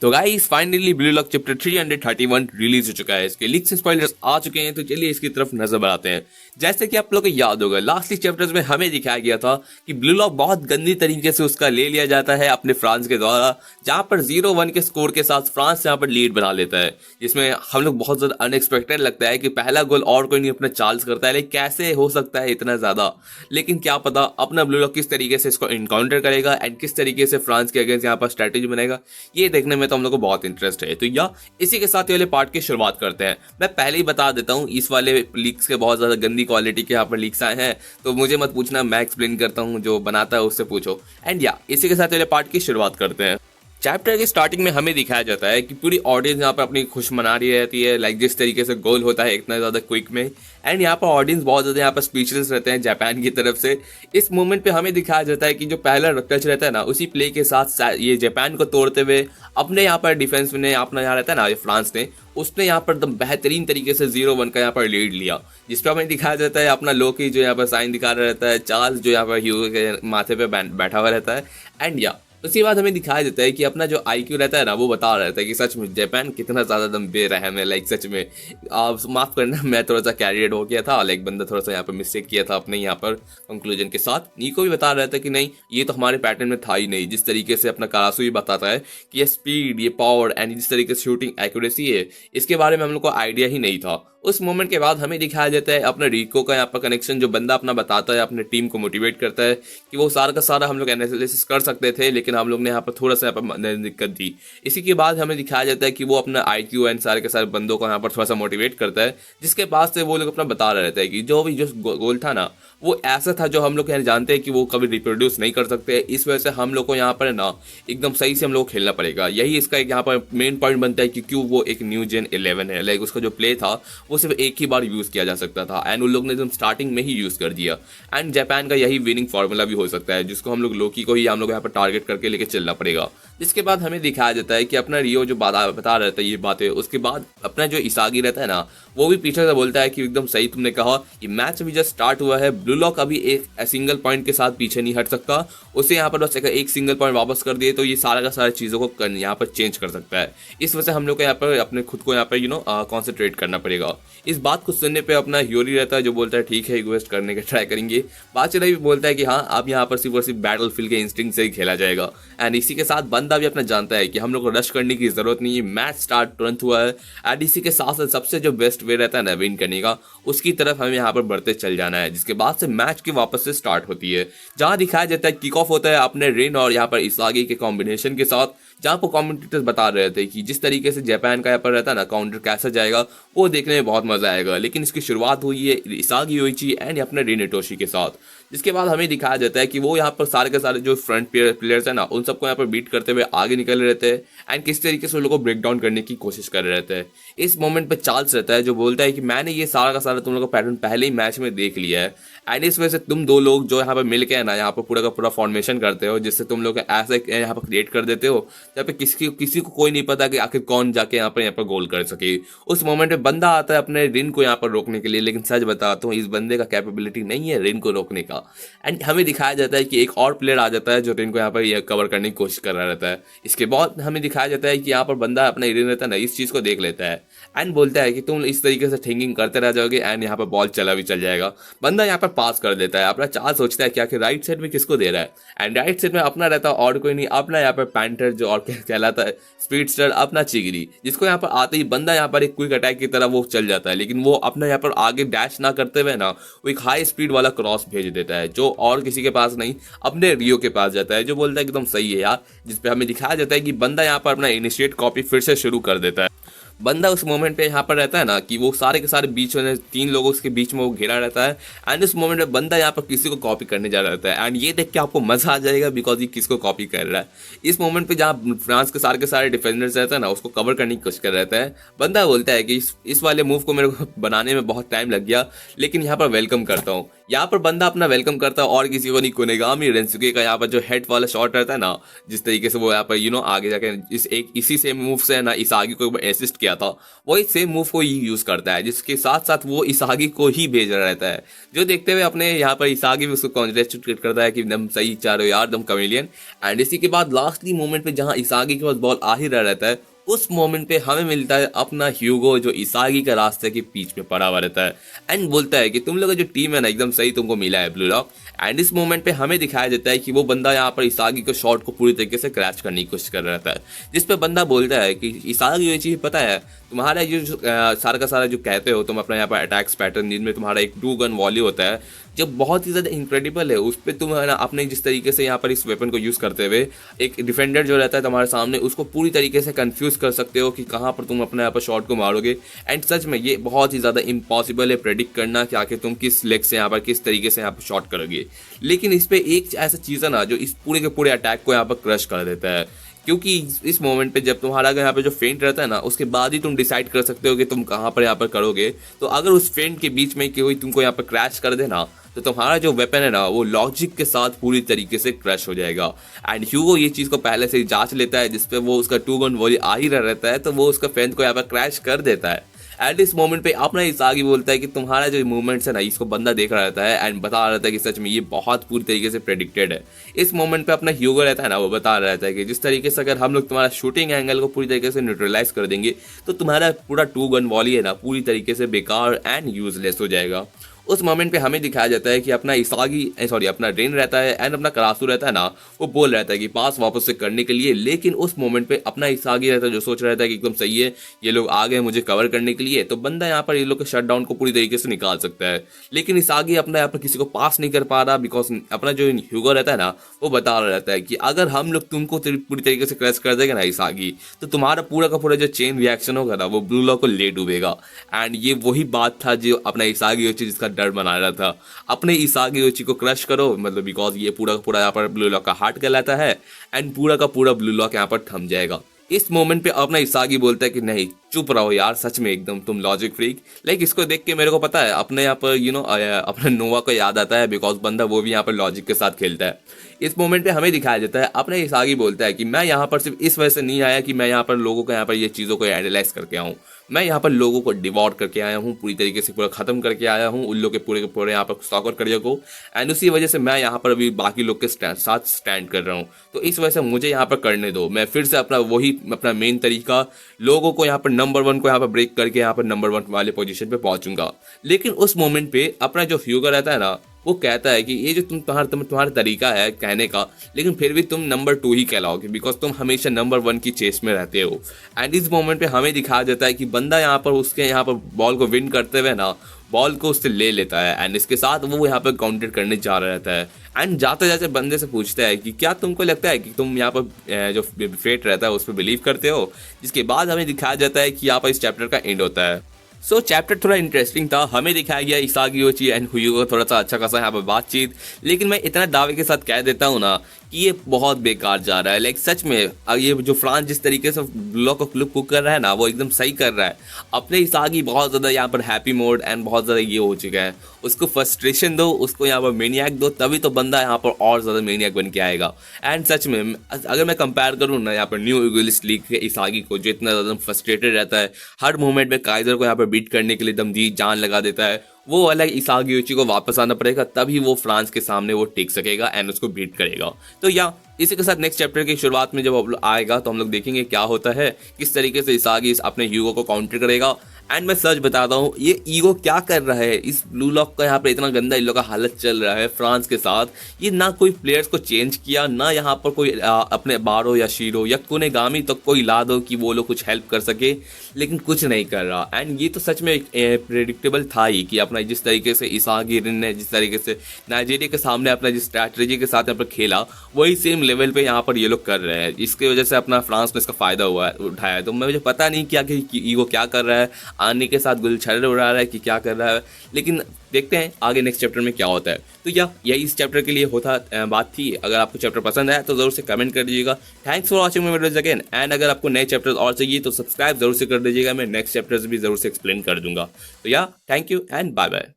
तो guys finally blue lock chapter 331 release हो चुका है। इसके लीक्स स्पॉयलर्स आ चुके हैं, तो चलिए इसकी तरफ नजर बढ़ाते हैं। जैसे कि आप लोगों को याद होगा, लास्ट चैप्टर्स में हमें दिखाया गया था कि ब्लू लॉक बहुत गंदी तरीके से उसका ले लिया जाता है अपने फ्रांस के द्वारा, जहां पर 0-1 के स्कोर के साथ फ्रांस यहाँ पर लीड बना लेता है, जिसमें हम लोग बहुत ज्यादा अनएक्सपेक्टेड लगता है कि पहला गोल और कोई नहीं अपना चार्ल्स करता है, लेकिन कैसे हो सकता है इतना ज्यादा। लेकिन क्या पता अपना ब्लू लॉक किस तरीके से इसको इनकाउंटर करेगा एंड किस तरीके से फ्रांस के अगेंस्ट यहाँ पर स्ट्रेटेजी बनाएगा, ये देखने में तो हम लोग को बहुत इंटरेस्ट है। तो या इसी के साथ ये वाले पार्ट की शुरुआत करते हैं। मैं पहले ही बता देता हूँ, इस वाले लीक्स के बहुत ज्यादा गंदी क्वालिटी के यहाँ पर लीक्स आए हैं, तो मुझे मत पूछना, मैं एक्सप्लेन करता हूँ, जो बनाता है उससे पूछो। एंड या इसी के साथ वाले पार्ट की शुरुआत करते हैं। चैप्टर के स्टार्टिंग में हमें दिखाया जाता है कि पूरी ऑडियंस यहाँ पर अपनी खुश मना रही रहती है, लाइक जिस तरीके से गोल होता है इतना ज़्यादा क्विक में। एंड यहाँ पर ऑडियंस बहुत ज़्यादा यहाँ पर स्पीचलेस रहते हैं जापान की तरफ से। इस मोमेंट पे हमें दिखाया जाता है कि जो पहला टच रहता है ना, उसी प्ले के साथ ये जापान को तोड़ते हुए अपने यहाँ पर डिफेंस ने अपना यहाँ रहता है ना, फ्रांस ने उसने यहाँ पर एकदम बेहतरीन तरीके से 0-1 का यहाँ पर लीड लिया, जिस पर हमें दिखाया जाता है अपना लोकी जो यहाँ पर साइन दिखा रहा रहता है, चार्ल्स जो यहाँ पर ह्यू के माथे पे बैठा हुआ रहता है। एंड या उसके बाद हमें दिखाया जाता है कि अपना जो आईक्यू रहता है ना, वो बता रहता है कि सच में जापान कितना ज़्यादा दम बेरहम है। लाइक सच में आप माफ़ करना, मैं थोड़ा सा कैरियड हो गया था, लाइक बंदा थोड़ा सा यहाँ पर मिस्टेक किया था अपने यहाँ पर कंक्लूजन के साथ। नीको भी बता रहा था कि नहीं, ये तो हमारे पैटर्न में था ही नहीं। जिस तरीके से अपना कारासू भी बताता है कि ये स्पीड, ये पावर एंड जिस तरीके से शूटिंग एक्यूरेसी है, इसके बारे में हम लोग को आइडिया ही नहीं था। उस मोमेंट के बाद हमें दिखाया जाता है अपना रिको का यहाँ पर कनेक्शन, जो बंदा अपना बताता है, अपने टीम को मोटिवेट करता है कि वो सारा का सारा हम लोग एनालिसिस कर सकते थे, लेकिन हम लोग ने यहाँ पर थोड़ा सा यहाँ पर दिक्कत दी। इसी के बाद हमें दिखाया जाता है कि वो अपना आईक्यू एंड सारे के सारे बंदों को यहाँ पर थोड़ा सा मोटिवेट करता है, जिसके बाद से वो लोग अपना बता रहे रहता है कि जो भी जो गोल था ना, वो ऐसा था जो हम लोग यहाँ जानते हैं कि वो कभी रिप्रोड्यूस नहीं कर सकते। इस वजह से हम लोग को यहाँ पर ना एकदम सही से हम लोग को खेलना पड़ेगा। यही इसका एक यहाँ पर मेन पॉइंट बनता है कि क्यों वो एक न्यू जेन 11 है। लाइक उसका जो प्ले था वो सिर्फ एक ही बार यूज़ किया जा सकता था, एंड उन लोग ने एकदम स्टार्टिंग में ही यूज़ कर दिया। एंड जापान का यही विनिंग फार्मूला भी हो सकता है, जिसको हम लोग लोकी को ही हम लोग यहाँ पर टारगेट करके लेके चलना पड़ेगा। जिसके बाद हमें दिखाया जाता है कि अपना रियो जो बता रहता है ये बातें, उसके बाद अपना जो इसागी रहता है ना, वो भी पीछे से बोलता है कि एकदम सही तुमने कहा, ये मैच अभी जस्ट स्टार्ट हुआ है, ब्लू लॉक अभी एक सिंगल पॉइंट के साथ पीछे नहीं हट सकता। उसे यहाँ पर बस एक सिंगल पॉइंट वापस कर दिए तो ये सारा का सारा चीज़ों को यहाँ पर चेंज कर सकता है। इस वजह से हम लोग को यहाँ पर अपने खुद को यहाँ पर कॉन्सेंट्रेट करना पड़ेगा। इस बात को सुनने पे अपना ह्यूरी रहता है, जो बोलता है ठीक है इग्वेस्ट करने का ट्राई करेंगे। बात चला भी बोलता है कि हाँ, अब यहाँ पर सिर्फ और सिर्फ बैटल फील्ड के इंस्टिंक्ट से ही खेला जाएगा। एंड इसी के साथ बंदा भी अपना जानता है कि हम लोग को रश करने की जरूरत नहीं है, मैच स्टार्ट तुरंत हुआ है। एंड इसी के साथ साथ सबसे जो बेस्ट वे रहता है ना विन करने का, उसकी तरफ हमें यहाँ पर बढ़ते चल जाना है। जिसके बाद से मैच की वापस से स्टार्ट होती है, जहाँ दिखाया जाता है किक ऑफ होता है अपने रिन और यहाँ पर इसागी के कॉम्बिनेशन के साथ, जहाँ पर कॉमेंटेटर्स बता रहे थे कि जिस तरीके से जापान का यहाँ पर रहता है ना काउंटर कैसा जाएगा, वो देखने में बहुत मजा आएगा। लेकिन इसकी शुरुआत हुई है इसागी योइची एंड अपने रिन इटोशी के साथ। जिसके बाद हमें दिखाया जाता है कि वो यहाँ पर सारे के सारे जो फ्रंट प्लेयर्स हैं ना, उन सबको यहाँ पर बीट करते हुए आगे निकल रहे थे एंड किस तरीके से उन लोगों को ब्रेक डाउन करने की कोशिश कर रहे थे। इस मोमेंट पे चार्ल्स रहता है, जो बोलता है कि मैंने ये सारा का सारा तुम लोगों का पैटर्न पहले ही मैच में देख लिया है, एंड इस वजह से तुम दो लोग जो यहाँ पर मिल के है ना, यहाँ पर पूरा का पूरा फॉर्मेशन करते हो, जिससे तुम लोग ऐसे यहाँ पर क्रिएट कर देते हो जहाँ पे किसी को कोई नहीं पता कि आखिर कौन जाके यहाँ पर गोल कर सके। उस मोमेंट में बंदा आता है अपने रिन को यहाँ पर रोकने के लिए, लेकिन सच बताता हूँ इस बंदे का कैपेबिलिटी नहीं है रिन को रोकने का। एंड हमें दिखाया जाता है कि एक और प्लेयर आ जाता है जो रिन को यहाँ पर कवर करने की कोशिश कर रहा रहता है। इसके बाद हमें दिखाया जाता है कि यहाँ पर बंदा अपना रिन रहता है ना, इस चीज़ को देख लेता है एंड बोलता है कि तुम इस तरीके से थिंकिंग करते रह जाओगे एंड यहाँ पर बॉल चला भी चल जाएगा। बंदा यहाँ पर पास कर देता है। अपना चार सोचता है कि राइट साइड में किसको दे रहा है, एंड राइट साइड में अपना रहता है और कोई नहीं, अपना यहाँ पर पैंथर जो और कहलाता है स्पीडस्टर, अपना चिगरी, जिसको यहाँ पर आते ही बंदा यहाँ पर एक क्विक अटैक की तरह वो चल जाता है। लेकिन वो अपना यहाँ पर आगे डैश ना करते हुए ना, वो एक हाई स्पीड वाला क्रॉस भेज देता है, जो और किसी के पास नहीं, अपने रियो के पास जाता है, जो बोलता है एकदम सही है यार। जिसपे हमें दिखाया जाता है कि बंदा यहाँ पर अपना इनिशिएट कॉपी फिर से शुरू कर देता है। बंदा उस मोमेंट पे यहाँ पर रहता है ना कि वो सारे के सारे बीच में 3 लोगों के बीच में वो घिरा रहता है, एंड उस मोमेंट में बंदा यहाँ पर किसी को कॉपी करने जा रहा रहता है। एंड ये देख के आपको मजा आ जाएगा बिकॉज ये किसको कॉपी कर रहा है। इस मोमेंट पे जहाँ फ्रांस के सारे डिफेंडर्स रहता है ना, उसको कवर करने की कोशिश कर रहता है। बंदा बोलता है कि इस वाले मूव को मेरे को बनाने में बहुत टाइम लग गया, लेकिन यहाँ पर वेलकम करता हूँ। यहाँ पर बंदा अपना वेलकम करता है और किसी को नहीं, कोनेगामी रेंसुके का यहाँ पर जो हेड वाला शॉट रहता है ना, जिस तरीके से वो यहाँ पर आगे जाके इसी सेम मूव से ना इसागी को असिस्ट किया था, वही सेम मूव को ही यूज करता है, जिसके साथ साथ वो इसागी को ही भेज रहा रहता है, जो देखते हुए अपने यहाँ पर इसागी भी उसको कॉन्ग्रेचुलेट करता है कि एकदम सही चारो यार, दम कमेलियन। एंड इसी के बाद लास्टली मोमेंट पे जहाँ इसागी के पास बॉल आ ही रहा रहता है, उस मोमेंट पे हमें मिलता है अपना ह्यूगो, जो इसागी का रास्ते के बीच में पड़ा हुआ रहता है एंड बोलता है कि तुम लोग जो टीम है ना, एकदम सही तुमको मिला है ब्लू लॉक। एंड इस मोमेंट पे हमें दिखाया जाता है कि वो बंदा यहाँ पर इसागी के शॉट को पूरी तरीके से क्रैच करने की कोशिश कर रहा था, जिस पे बंदा बोलता है कि इसागी ये चीज़ पता है, तुम्हारा ये जो सारा का सारा जो कहते हो तुम अपना यहाँ पर अटैक्स पैटर्न, जिनमें तुम्हारा एक 2 गन वॉली होता है, जब बहुत ही ज़्यादा इनक्रेडिबल है, उस पर तुम है ना अपने जिस तरीके से यहाँ पर इस वेपन को यूज़ करते हुए एक डिफेंडर जो रहता है तुम्हारे सामने, उसको पूरी तरीके से कंफ्यूज कर सकते हो कि कहाँ पर तुम अपने यहाँ पर शॉट को मारोगे। एंड सच में ये बहुत ही ज़्यादा इम्पॉसिबल है प्रेडिक्ट करना कि आखिर तुम किस लेग से यहाँ पर किस तरीके से यहाँ पर शॉट करोगे। लेकिन इस पर एक ऐसा चीज़ है ना जो इस पूरे के पूरे अटैक को यहाँ पर क्रश कर देता है, क्योंकि इस मोमेंट पे जब तुम्हारा यहाँ पे जो फेंट रहता है ना, उसके बाद ही तुम डिसाइड कर सकते हो कि तुम कहाँ पर यहाँ पर करोगे। तो अगर उस फेंट के बीच में कोई तुमको यहाँ पर क्रैश कर देना, तो तुम्हारा जो वेपन है ना वो लॉजिक के साथ पूरी तरीके से क्रश हो जाएगा। एंड ह्यूगो ये चीज़ को पहले से ही जांच लेता है, जिसपे वो उसका 2 गन वॉली आ ही रहा रहता है, तो वो उसका फेंट को यहाँ पर क्रैश कर देता है। एट इस मोमेंट पे अपना इसागी बोलता है कि तुम्हारा जो मूवमेंट्स है ना, इसको बंदा देख रहा रहता है एंड बता रहा था कि सच में ये बहुत पूरी तरीके से प्रेडिक्टेड है। इस मोमेंट पे अपना ह्यूगो रहता है ना, वो बता रहा रहता है कि जिस तरीके से अगर हम लोग तुम्हारा शूटिंग एंगल को पूरी तरीके से न्यूट्रलाइज कर देंगे, तो तुम्हारा पूरा 2 गन वॉली है ना पूरी तरीके से बेकार एंड यूजलेस हो जाएगा। उस मोमेंट पे हमें दिखाया जाता है कि अपना अपना रेन रहता है एंड अपना करासू रहता है ना, वो बोल रहता है कि पास वापस से करने के लिए। लेकिन उस मोमेंट पे अपना इसागी रहता है जो सोच रहा था कि एकदम सही है, ये लोग आ गए मुझे कवर करने के लिए, तो बंदा यहाँ पर ये लोग के शट डाउन को पूरी तरीके से निकाल सकता है। लेकिन इसागी अपना यहाँ पर किसी को पास नहीं कर पा रहा, बिकॉज अपना जो ह्यूगो रहता है ना, वो बता रहा रहता है कि अगर हम लोग तुमको पूरी तरीके से क्रैश कर देगा ना इसागी, तो तुम्हारा पूरा का पूरा जो चेन रिएक्शन होगा ना, वो ब्लू लॉक को ले डूबेगा। एंड ये वही बात था जो अपना इसागी जिसका डर बना रहा था, अपने इसागी को क्रश करो, मतलब बिकॉज ये पूरा का पूरा यहाँ पर ब्लू लॉक का हार्ट कहलाता है एंड पूरा का पूरा ब्लू लॉक यहाँ पर थम जाएगा। इस मोमेंट पे अपना इसागी बोलता है कि नहीं चुप रहो यार, सच में एकदम तुम लॉजिक फ्रीक। लाइक इसको देख के मेरे को पता है अपने यहाँ पर अपने नोवा को याद आता है, बिकॉज बंदा वो भी यहाँ पर लॉजिक के साथ खेलता है। इस मोमेंट पे हमें दिखाया जाता है अपने इसागी बोलता है कि मैं यहाँ पर सिर्फ इस वजह से नहीं आया कि मैं यहाँ पर लोगों को यहाँ पर ये चीज़ों को एनालाइज करके आऊँ, मैं यहाँ पर लोगों को डिवॉर करके आया हूँ, पूरी तरीके से पूरा खत्म करके आया हूँ उन लोग के पूरे यहाँ पर स्टॉकर करियर को। एंड उसी वजह से मैं यहाँ पर अभी बाकी लोग के साथ स्टैंड कर रहा हूँ, तो इस वजह से मुझे यहाँ पर करने दो। मैं फिर से अपना मेन तरीका लोगों को यहाँ पर नंबर 1 को यहाँ पर ब्रेक करके यहाँ पर नंबर 1 वाले पोजीशन पे पहुंचूंगा। लेकिन उस मोमेंट पे अपना जो ह्यूगो रहता है ना, वो कहता है कि ये जो तुम्हारा तरीका है कहने का, लेकिन फिर भी तुम नंबर 2 ही कहलाओगे, बिकॉज तुम हमेशा नंबर 1 की चेस में रहते हो। एंड इस मोमेंट पे हमें दिखाया जाता है कि बंदा यहाँ पर उसके यहाँ पर बॉल को विन करते हुए ना बॉल को उससे ले लेता है एंड इसके साथ वो यहाँ पर काउंटर करने जा रहा रहता है। एंड जाते जाते बंदे से पूछता है कि क्या तुमको लगता है कि तुम यहाँ पर जो फेट रहता है उस पर बिलीव करते हो, जिसके बाद हमें दिखाया जाता है कि यहाँ पर इस चैप्टर का एंड होता है। सो चैप्टर थोड़ा इंटरेस्टिंग था, हमें दिखाया गया इसागी एंड ह्यूगो थोड़ा सा अच्छा खासा यहाँ पर बातचीत। लेकिन मैं इतना दावे के साथ कह देता हूँ ना कि ये बहुत बेकार जा रहा है। लाइक सच में ये जो फ्रांस जिस तरीके से ब्लॉक ऑफ क्लिप कुक कर रहा है ना, वो एकदम सही कर रहा है। अपने इसागी बहुत ज़्यादा यहाँ पर हैप्पी मोड एंड बहुत ज़्यादा ये हो चुका है, उसको फ्रस्ट्रेशन दो, उसको यहाँ पर मेनियाक दो, तभी तो बंदा यहाँ पर और ज़्यादा मेनियाक बन के आएगा। एंड सच में अगर मैं कंपेयर करूँ ना यहाँ पर न्यू इगोलिस्ट लीग के इसागी को, जो इतना ज़्यादा फ्रस्ट्रेटेड रहता है, हर मोमेंट में काइजर को यहाँ पर बीट करने के लिए एकदम जी जान लगा देता है, वो अलग इसागी को वापस आना पड़ेगा, तभी वो फ्रांस के सामने वो टिक सकेगा एंड उसको बीट करेगा। तो या इसी के साथ नेक्स्ट चैप्टर की शुरुआत में जब आएगा तो हम लोग देखेंगे क्या होता है, किस तरीके से इसागी अपने ह्यूगो को काउंटर करेगा। एंड मैं सच बताता हूँ, ये ईगो क्या कर रहा है, इस ब्लू लॉक का यहाँ पर इतना गंदा इन लोग का हालत चल रहा है फ्रांस के साथ। ये ना कोई प्लेयर्स को चेंज किया, ना यहाँ पर कोई अपने बारो या शीरो या कोनेगामी तक कोई ला दो कि वो लोग कुछ हेल्प कर सके, लेकिन कुछ नहीं कर रहा। एंड ये तो सच में प्रेडिक्टेबल था ही कि अपना जिस तरीके से इसागी रिन ने जिस तरीके से नाइजीरिया के सामने अपना जिस स्ट्रैटेजी के साथ यहाँ पर खेला, वही सेम लेवल पे यहाँ पर ये लोग कर रहे हैं। इसकी वजह से अपना फ्रांस में इसका फ़ायदा उठाया है। तो मुझे पता नहीं क्या कि ईगो क्या कर रहा है, आने के साथ गुलछर्रे उड़ा रहा है कि क्या कर रहा है, लेकिन देखते हैं आगे नेक्स्ट चैप्टर में क्या होता है। तो यही इस चैप्टर के लिए बात थी। अगर आपको चैप्टर पसंद आया तो जरूर से कमेंट कर दीजिएगा। Thanks for watching my videos again. And अगर आपको नए चैप्टर्स और चाहिए तो सब्सक्राइब जरूर से कर दीजिएगा, मैं नेक्स्ट चैप्टर्स भी जरूर से एक्सप्लेन कर दूंगा। तो thank you and bye bye.